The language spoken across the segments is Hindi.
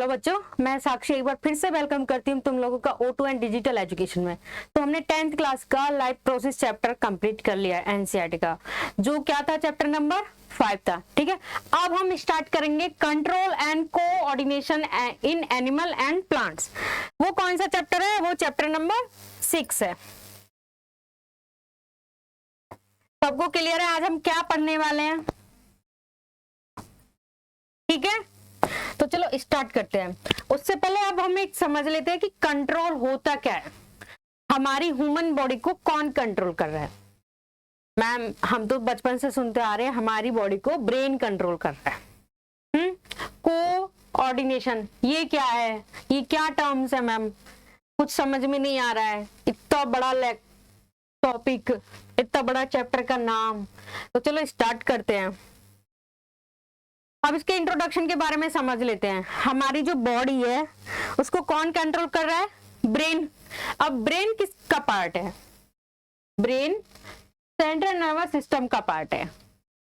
हेलो बच्चों, मैं साक्षी एक बार फिर से वेलकम करती हूँ तुम लोगों का O2 एंड डिजिटल एजुकेशन में। तो हमने 10th क्लास का लाइफ प्रोसेस चैप्टर कंप्लीट कर लिया है एनसीईआरटी का, जो क्या था चैप्टर नंबर 5 था। ठीक है, अब हम स्टार्ट करेंगे control and coordination in animal and plants. वो कौन सा चैप्टर है? वो चैप्टर नंबर 6 है। सबको क्लियर है आज हम क्या पढ़ने वाले हैं? ठीक है, तो चलो स्टार्ट करते हैं। उससे पहले अब हम एक समझ लेते हैं कि कंट्रोल होता क्या है। हमारी ह्यूमन बॉडी को कौन कंट्रोल कर रहा है? मैम, हम तो बचपन से सुनते आ रहे हैं हमारी बॉडी को ब्रेन कंट्रोल कर रहा है। कोऑर्डिनेशन ये क्या है? ये क्या टर्म्स है मैम? कुछ समझ में नहीं आ रहा है। इतना बड़ा टॉपिक, इतना बड़ा चैप्टर का नाम। तो चलो स्टार्ट करते हैं। अब इसके इंट्रोडक्शन के बारे में समझ लेते हैं। हमारी जो बॉडी है उसको कौन कंट्रोल कर रहा है? ब्रेन। अब ब्रेन किसका पार्ट है? ब्रेन सेंट्रल नर्वस सिस्टम का पार्ट है।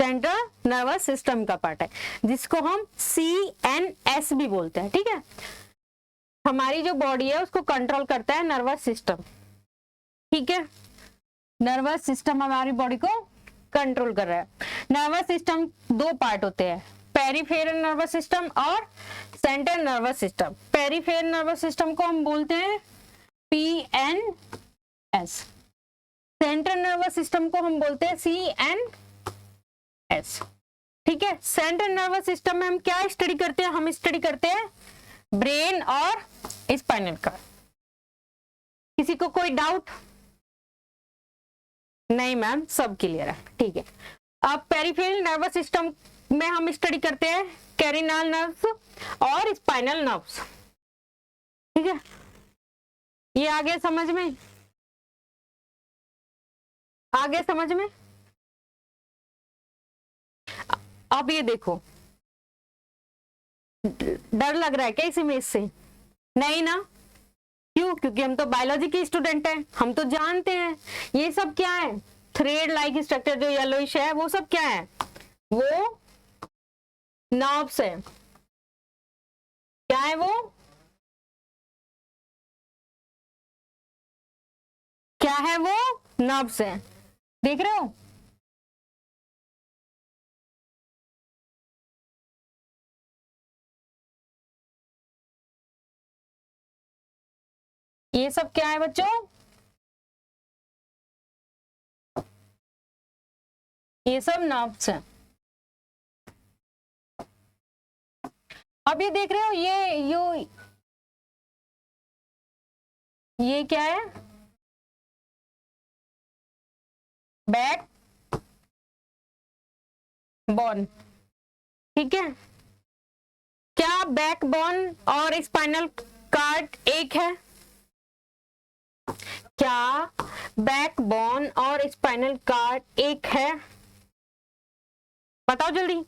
सेंट्रल नर्वस सिस्टम का पार्ट है, जिसको हम CNS भी बोलते हैं। ठीक है, हमारी जो बॉडी है उसको कंट्रोल करता है नर्वस सिस्टम। ठीक है, नर्वस सिस्टम हमारी बॉडी को कंट्रोल कर रहा है। नर्वस सिस्टम दो पार्ट होते हैं, पेरिफेरल नर्वस सिस्टम और central nervous system. Peripheral nervous system को हम बोलते हैं PNS, सेंट्रल नर्वस सिस्टम को हम बोलते हैं CNS। ठीक है, सेंट्रल नर्वस सिस्टम में हम क्या स्टडी करते हैं? हम स्टडी करते हैं ब्रेन और स्पाइनल कॉर्ड। किसी को कोई डाउट? नहीं मैम, सब क्लियर है। ठीक है, अब पेरिफेरल नर्वस सिस्टम में हम स्टडी करते हैं कैरिनल नर्व्स और स्पाइनल नर्व्स। ठीक है, ये आगे समझ में? आगे समझ में? अब ये देखो, डर लग रहा है क्या इस इमेज से? नहीं ना? क्यों? क्योंकि हम तो बायोलॉजी के स्टूडेंट हैं, हम तो जानते हैं ये सब क्या है। थ्रेड लाइक स्ट्रक्चर जो येलोइश है वो सब क्या है? वो नर्व्स है। क्या है वो? क्या है वो? नर्व्स है। देख रहे हो? ये सब क्या है बच्चों? ये सब नर्व्स है। अब ये देख रहे हो, ये क्या है? Back bone. ठीक है, क्या बैक बोन और स्पाइनल कार्ड एक है? क्या बैक बोन और स्पाइनल कार्ड एक है? बताओ जल्दी।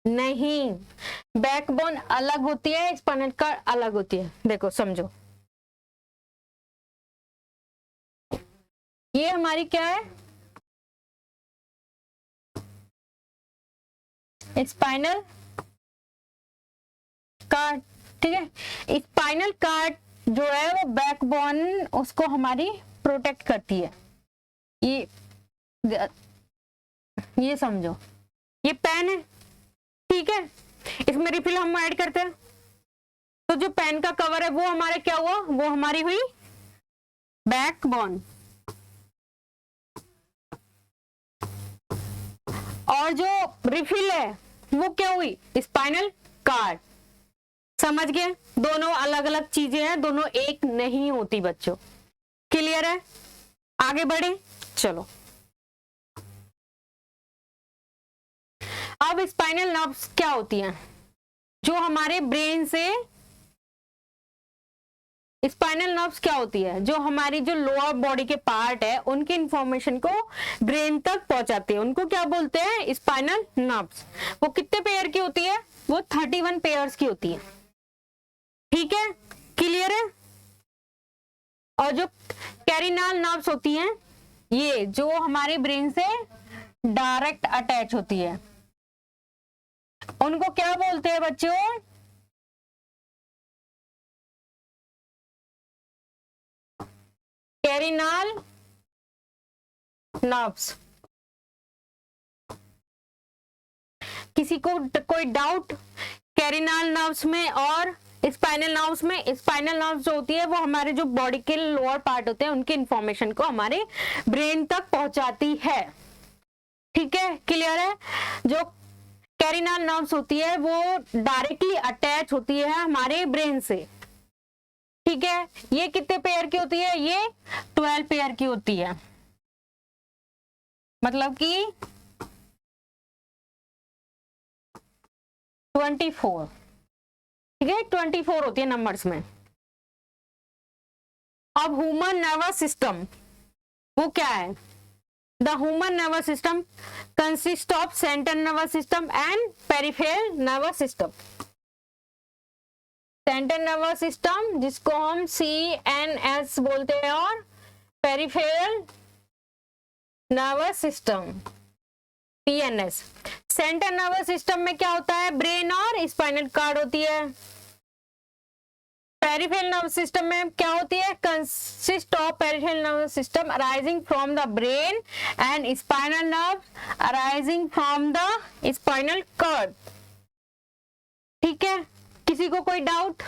नहीं, बैकबोन अलग होती है, स्पाइनल कार्ड अलग होती है। देखो समझो, ये हमारी क्या है? Spinal cord. ठीक है, स्पाइनल कार्ड जो है वो बैकबोन उसको हमारी प्रोटेक्ट करती है। ये समझो, ये पेन है। ठीक है, इसमें रिफिल हम ऐड करते हैं, तो जो पेन का कवर है वो हमारे क्या हुआ? वो हमारी हुई बैकबोन। और जो रिफिल है वो क्या हुई? Spinal cord. समझ गए? दोनों अलग अलग चीजें हैं, दोनों एक नहीं होती बच्चों। क्लियर है? आगे बढ़े, चलो। अब स्पाइनल नर्व्स क्या होती हैं? जो हमारे ब्रेन से, स्पाइनल नर्व्स क्या होती है? जो हमारी जो लोअर बॉडी के पार्ट है उनकी इंफॉर्मेशन को ब्रेन तक पहुंचाते हैं, उनको क्या बोलते हैं? Spinal nerves. वो कितने पेयर की होती है? वो 31 पेयर्स की होती है। ठीक है, क्लियर है? और जो कैरिनल नर्व्स होती हैं, ये जो हमारे ब्रेन से डायरेक्ट अटैच होती है, उनको क्या बोलते हैं बच्चों? कैरिनल नर्व्स। किसी को कोई डाउट कैरिनल नर्व्स में और स्पाइनल नर्व्स में? स्पाइनल नर्व्स जो होती है वो हमारे जो बॉडी के लोअर पार्ट होते हैं उनके इंफॉर्मेशन को हमारे ब्रेन तक पहुंचाती है। ठीक है, क्लियर है? जो कैरिनल नर्व्स होती है वो डायरेक्टली अटैच होती है हमारे ब्रेन से। ठीक है, ये कितने पेयर की होती है? ये 12 पेयर की होती है, मतलब कि 24। ठीक है, 24 होती है नंबर्स में। अब ह्यूमन नर्वस सिस्टम वो क्या है? The human nervous system consist of central nervous system and peripheral nervous system. Central nervous system जिसको हम CNS बोलते हैं और peripheral nervous system PNS। Central nervous system में क्या होता है? ब्रेन और स्पाइनल कॉर्ड होती है। पेरिफेरल नर्वस सिस्टम में क्या होती है? Consist of peripheral nervous system arising from the brain and spinal nerve arising from the spinal cord. ठीक है, किसी को कोई डाउट?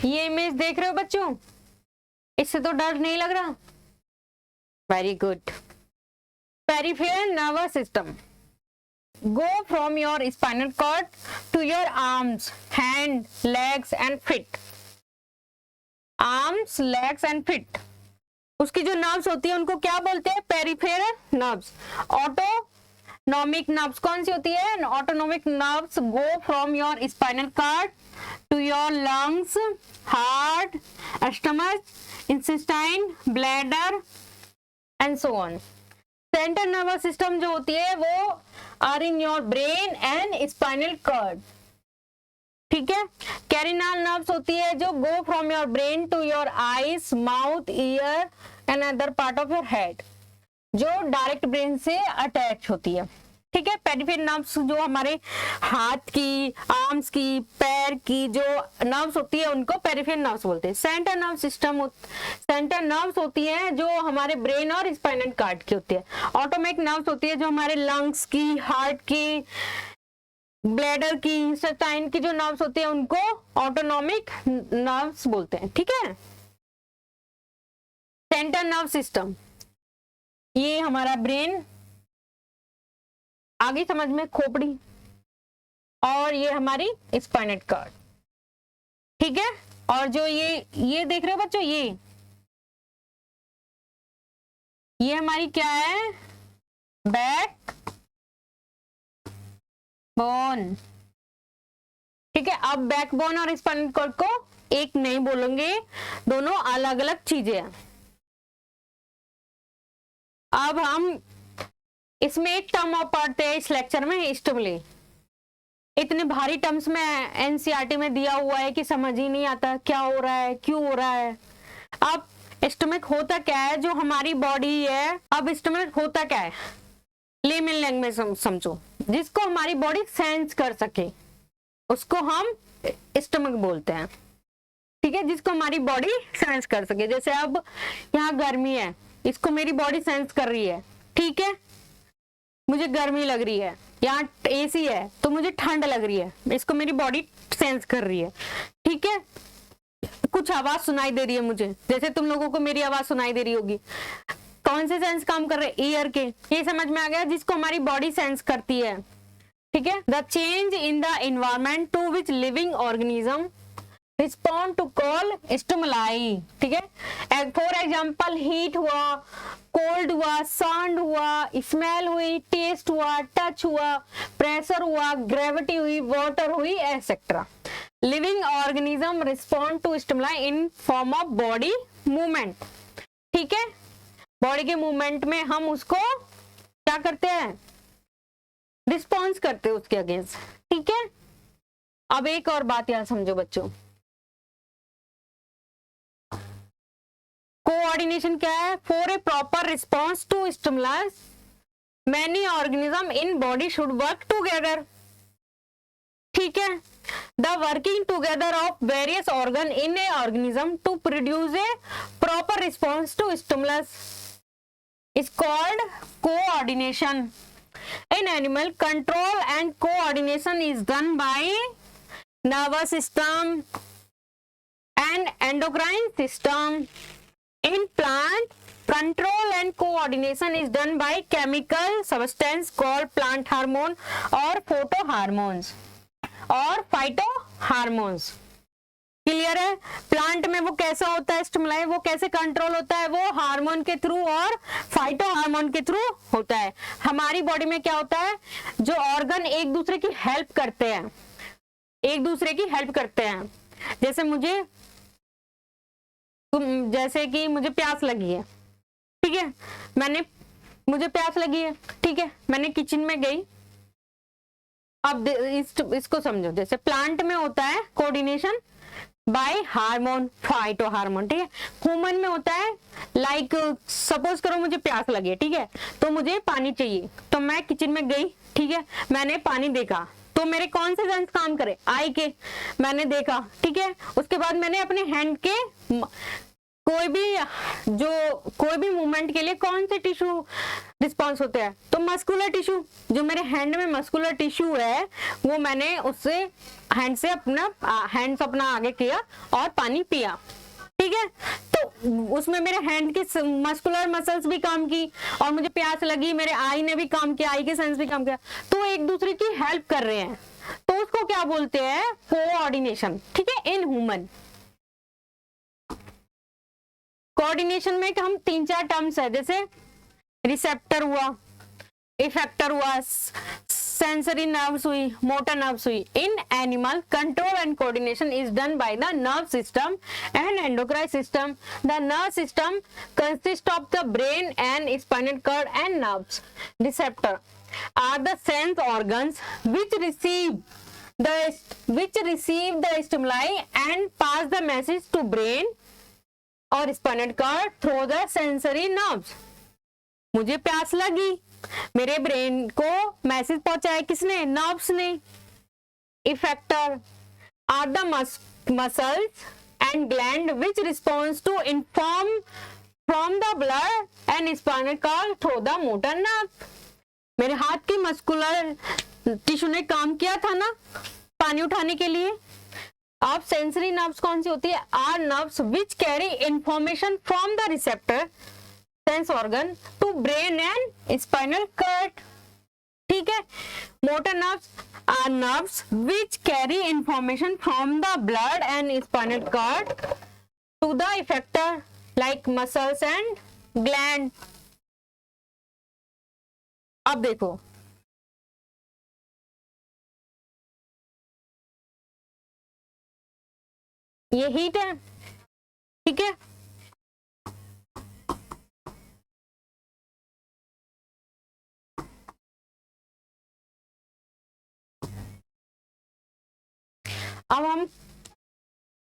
ये इमेज देख रहे हो बच्चों? इससे तो डर नहीं लग रहा? Very good. Peripheral nervous system go from your spinal cord to your arms, hand, legs and feet. arms, legs and feet. उसकी जो नर्व्स होती है उनको क्या बोलते हैं? Peripheral nerves. ऑटोनॉमिक नर्व्स कौन सी होती है? Autonomic nerves go from your spinal cord to your lungs, heart, stomach, intestine, bladder and so on. Central nervous system जो होती है वो are in your brain and spinal cord. ठीक है, कैरिनल नर्व्स होती है जो go from your brain to your eyes, mouth, ear and other part of your head, जो डायरेक्ट ब्रेन से अटैच होती है। ठीक है, पेरिफेरल नर्व्स जो हमारे हाथ की, आर्म्स की, पैर की जो नर्व्स होती है उनको पेरिफेरल नर्व्स बोलते हैं। सेंट्रल नर्व्स होती है जो हमारे ब्रेन और स्पाइनल कॉर्ड की होती है। ऑटोनॉमिक नर्व्स होती है जो हमारे लंग्स की, हार्ट की, ब्लैडर की, इंटेस्टाइन की जो नर्व्स होती है उनको ऑटोनॉमिक नर्व्स बोलते हैं। ठीक है, सेंट्रल नर्व सिस्टम ये हमारा ब्रेन, आगे समझ में खोपड़ी, और ये हमारी स्पाइनल कॉर्ड। ठीक है, और जो ये देख रहे हो बच्चों, ये हमारी क्या है? Back bone. ठीक है, अब बैक बोन और स्पाइनल कॉर्ड को एक नहीं बोलेंगे, दोनों अलग अलग चीजें हैं। अब हम इसमें एक टर्म और पढ़ते हैं इस लेक्चर में, स्टिमुली। इतने भारी टर्म्स में एनसीईआरटी में दिया हुआ है कि समझ ही नहीं आता क्या हो रहा है, क्यों हो रहा है। अब स्टमक होता क्या है? जो हमारी बॉडी है, अब स्टमक होता क्या है? लेमन लैंग्वेज में समझो, जिसको हमारी बॉडी सेंस कर सके उसको हम स्टमक बोलते हैं। ठीक है, जिसको हमारी बॉडी सेंस कर सके। जैसे अब यहाँ गर्मी है, इसको मेरी बॉडी सेंस कर रही है। ठीक है, मुझे गर्मी लग रही है। यहाँ एसी है तो मुझे ठंड लग रही है, इसको मेरी बॉडी सेंस कर रही है। ठीक है, कुछ आवाज सुनाई दे रही है मुझे, जैसे तुम लोगों को मेरी आवाज सुनाई दे रही होगी। कौन से सेंस काम कर रहे हैं? ईयर के। ये समझ में आ गया, जिसको हमारी बॉडी सेंस करती है। ठीक है, the change in the environment to which living organism respond to call stimuli. ठीक है, फॉर एग्जाम्पल हीट हुआ, कोल्ड हुआ, साउंड हुआ, स्मेल हुई, टेस्ट हुआ, टच हुआ, प्रेशर हुआ, ग्रेविटी हुई, वाटर हुई, etcetera. Living organism respond to stimuli in form of body movement. ठीक है, बॉडी के मूवमेंट में हम उसको क्या करते हैं? रिस्पॉन्स करते हैं उसके अगेंस्ट। ठीक है, अब एक और बात यार समझो बच्चों, कोऑर्डिनेशन क्या है? For a proper response to stimulus many organism in body should work together. ठीक है, the working together of various organ in a organism to produce a proper response to stimulus is called coordination. In animal, control and coordination is done by nervous system and endocrine system. In plant, control and coordination is done by chemical substance called plant hormone or photohormones और phytohormones. क्लियर है? प्लांट में वो कैसा होता है स्टिमुलाई, वो कैसे कंट्रोल होता है, वो हार्मोन के थ्रू और फाइटो हार्मोन के थ्रू होता है. हमारी बॉडी में क्या होता है, जो ऑर्गन एक दूसरे की हेल्प करते हैं, एक दूसरे की हेल्प करते हैं. जैसे कि मुझे प्यास लगी है, ठीक है, मुझे प्यास लगी है, ठीक है, मैंने किचन में गई. अब इसको समझो, जैसे प्लांट में होता है coordination by hormone, phyto hormone, ठीक है. ह्यूमन में होता है लाइक सपोज करो मुझे प्यास लगी है, ठीक है, तो मुझे पानी चाहिए, तो मैं किचन में गई, ठीक है, मैंने पानी देखा, तो मेरे कौन से सेंस काम करे, आई के, मैंने देखा, ठीक है. उसके बाद मैंने अपने हैंड के कोई भी मूवमेंट के लिए कौन से टिश्यू रिस्पॉन्स होते हैं, तो मस्कुलर टिश्यू, जो मेरे हैंड में मस्कुलर टिश्यू है वो मैंने उससे हैंड्स अपना आगे किया और पानी पिया, ठीक है. तो उसमें मेरे हैंड की मस्कुलर मसल्स भी काम की और मुझे प्यास लगी, मेरे आई ने भी काम किया, आई के सेंस भी काम किया, तो एक दूसरे की हेल्प कर रहे हैं, तो उसको क्या बोलते हैं, कोऑर्डिनेशन, ठीक है. इन ह्यूमन कोऑर्डिनेशन में हम 3-4 टर्म्स है, जैसे रिसेप्टर हुआ, इफेक्टर हुआ, सेंसरी नर्व्स हुई, मोटर नर्व्स हुई. In animal, control and coordination is done by the nerve system and endocrine system. The nerve system consist of the brain and spinal cord and nerves. Receptor are the sense organs which receive the stimuli and pass the message to brain और spinal cord through the sensory nerves. मुझे प्यास लगी, मेरे ब्रेन को मैसेज पहुंचाया किसने, नर्व्स ने. Effector are the muscles and gland which response to inform from the blood and spinal cord through the motor nerve. मेरे हाथ की मस्कुलर टिश्यू ने काम किया था ना पानी उठाने के लिए. अब सेंसरी नर्व्स कौन सी होती है, are nerves which carry information from the receptor sense organ to brain and spinal cord, ठीक है. Motor nerves are nerves which carry information from the blood and spinal cord to the effector like muscles and gland. अब देखो, ये हीट है, ठीक है,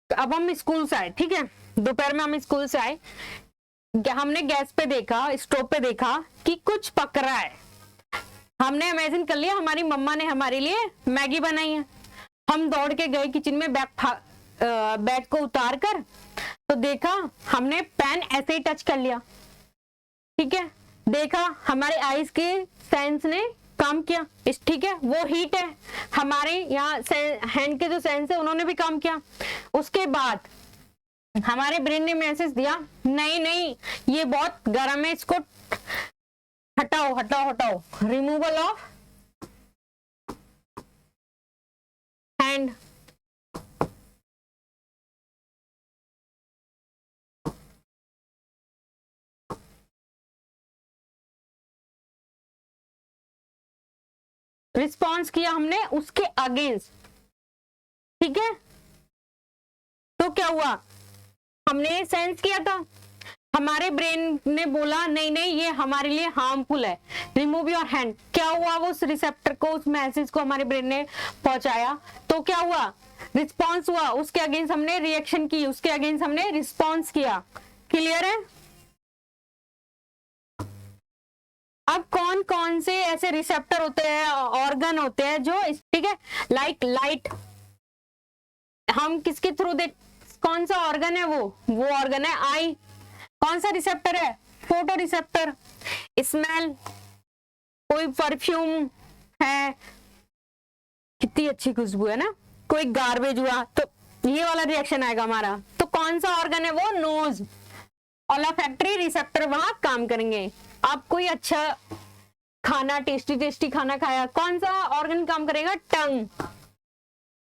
अब हम स्कूल से आए, ठीक है, दोपहर में हम स्कूल से आए, हमने गैस पे देखा, स्टोव पे देखा कि कुछ पक रहा है. हमने इमेजिन कर लिया हमारी मम्मा ने हमारे लिए मैगी बनाई है. हम दौड़ के गए किचन में, बैग को उतार कर, तो देखा हमने पैन ऐसे ही टच कर लिया, ठीक है, देखा हमारे आईज के सेंस ने काम किया, ठीक है, वो हीट है. हमारे यहाँ हैंड के जो सेंस है उन्होंने भी काम किया. उसके बाद हमारे ब्रेन ने मैसेज दिया, नहीं ये बहुत गर्म है, इसको हटाओ हटाओ हटाओ, रिमूवल ऑफ हैंड. रिस्पॉन्स किया हमने उसके अगेंस्ट, ठीक है. तो क्या हुआ, हमने सेंस किया था, हमारे ब्रेन ने बोला नहीं ये हमारे लिए हार्मफुल है, रिमूव योर हैंड. क्या हुआ, वो उस रिसेप्टर को, उस मैसेज को हमारे ब्रेन ने पहुंचाया, तो क्या हुआ, रिस्पॉन्स हुआ, उसके अगेंस्ट हमने रिएक्शन की, उसके अगेंस्ट हमने रिस्पॉन्स किया. क्लियर है. अब कौन कौन से ऐसे रिसेप्टर होते हैं, ऑर्गन होते हैं जो, ठीक है, लाइक लाइट, हम किसके थ्रू देख, कौन सा ऑर्गन है वो ऑर्गन है आई। कौन सा रिसेप्टर है, फोटो रिसेप्टर। स्मेल, कोई परफ्यूम है, कितनी अच्छी खुशबू है ना, कोई गार्बेज हुआ तो ये वाला रिएक्शन आएगा हमारा। तो कौन सा ऑर्गन है वो, नोज। ओलाफैक्टरी रिसेप्टर वहां काम करेंगे। आप कोई अच्छा खाना, टेस्टी टेस्टी खाना खाया, कौन सा ऑर्गन काम करेगा, टंग।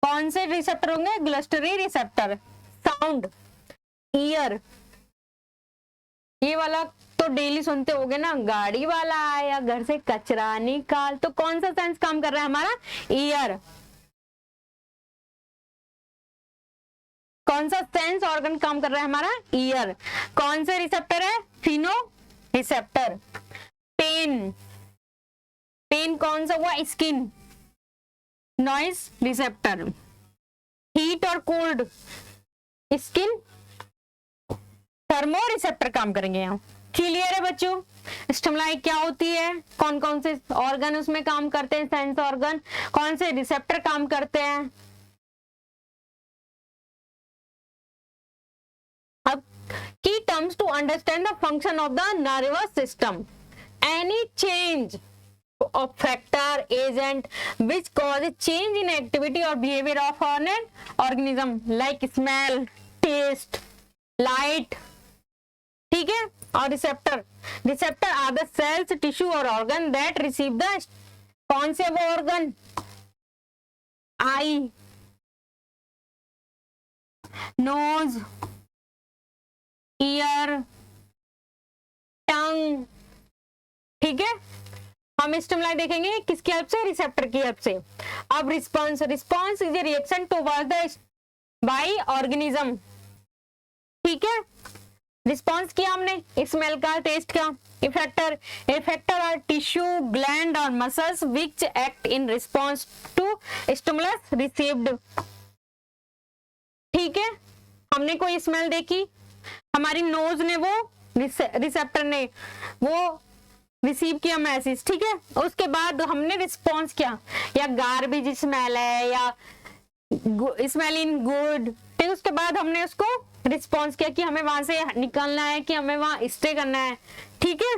कौन से रिसेप्टर होंगे, ग्लस्टरी रिसेप्टर। Sound, year. ये वाला तो डेली सुनते होगे ना, गाड़ी वाला आया घर से कचरा निकाल, तो कौन सा सेंस काम कर रहा है हमारा, ईयर। कौन सा सेंस ऑर्गन काम कर रहा है हमारा, ईयर। कौन से रिसेप्टर है, फिनो रिसेप्टर। पेन, पेन कौन सा हुआ, स्किन, नॉइस रिसेप्टर। हीट और कोल्ड, स्किन, थर्मो रिसेप्टर काम करेंगे यहाँ। क्लियर है बच्चों। स्टिमुलाई क्या होती है, कौन कौन से ऑर्गन उसमें काम करते हैं, सेंस ऑर्गन, कौन से रिसेप्टर काम करते हैं। अब key terms to understand the function of the nervous system, any change of factor agent which cause a change in activity or behavior of an organism like smell, taste, light, ठीक है। और receptor, receptor are the cells, tissue और ऑर्गन दैट रिसीव द, कौन से वो organ, eye, nose, ear, tongue, ठीक है। हम स्टिमुलाई देखेंगे किसकी हेल्प से, रिसेप्टर की हेल्प से। अब response, response is a reaction towards the by organism, ठीक है। रिस्पॉन्स किया हमने, स्मेल का, टेस्ट का। Effector, effector are tissue, gland और muscles which act in response to stimulus received, ठीक है। हमने कोई स्मेल देखी, हमारी नोज ने वो रिसेप्टर ने वो रिसीव किया मैसेज, ठीक है। उसके बाद हमने रिस्पॉन्स किया, या गार्बेज स्मेल है या स्मेल इन गुड, ठीक। उसके बाद हमने उसको रिस्पॉन्स किया कि हमें वहां से निकलना है, कि हमें वहां स्टे करना है, ठीक है।